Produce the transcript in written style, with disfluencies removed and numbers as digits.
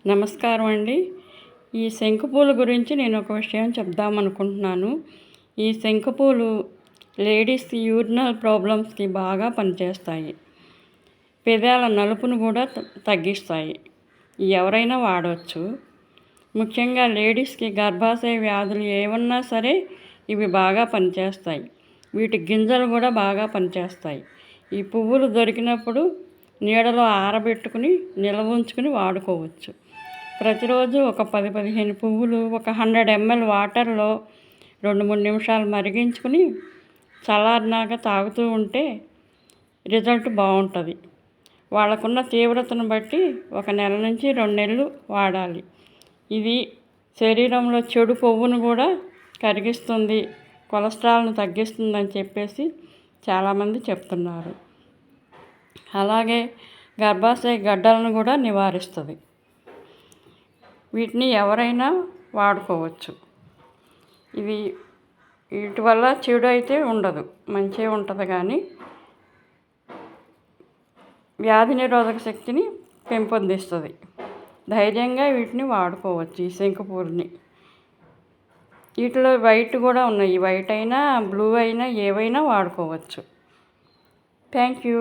నమస్కారం అండి. ఈ శంకుపూల గురించి నేను ఒక విషయం చెప్దామనుకుంటున్నాను. ఈ శంకుపూలు లేడీస్‌కి యూరినల్ ప్రాబ్లమ్స్‌కి బాగా పనిచేస్తాయి. పెదాల నలుపును కూడా తగ్గిస్తాయి. ఎవరైనా వాడవచ్చు. ముఖ్యంగా లేడీస్‌కి గర్భాశయ వ్యాధులు ఏమున్నా సరే ఇవి బాగా పనిచేస్తాయి. వీటి గింజలు కూడా బాగా పనిచేస్తాయి. ఈ పువ్వులు దొరికినప్పుడు నీడలో ఆరబెట్టుకుని నిల్వ ఉంచుకుని వాడుకోవచ్చు. ప్రతిరోజు ఒక 10-15 పువ్వులు ఒక 100 ml వాటర్లో 2-3 నిమిషాలు మరిగించుకుని చల్లారినాక తాగుతూ ఉంటే రిజల్ట్ బాగుంటుంది. వాళ్ళకున్న తీవ్రతను బట్టి 1 నెల నుంచి 2 నెలలు వాడాలి. ఇది శరీరంలో చెడు కొవ్వును కూడా కరిగిస్తుంది, కొలెస్ట్రాల్ను తగ్గిస్తుందని చెప్పేసి చాలామంది చెప్తున్నారు. అలాగే గర్భాశయ గడ్డలను కూడా నివారిస్తుంది. వీటిని ఎవరైనా వాడుకోవచ్చు. వీటి వల్ల చెడు అయితే ఉండదు, మంచిగా ఉంటుంది. కానీ వ్యాధి నిరోధక శక్తిని పెంపొందిస్తుంది. ధైర్యంగా వీటిని వాడుకోవచ్చు. ఈ శంకుపూలని వీటిలో వైట్ కూడా ఉన్నాయి. వైట్ అయినా బ్లూ అయినా ఏవైనా వాడుకోవచ్చు. Thank you.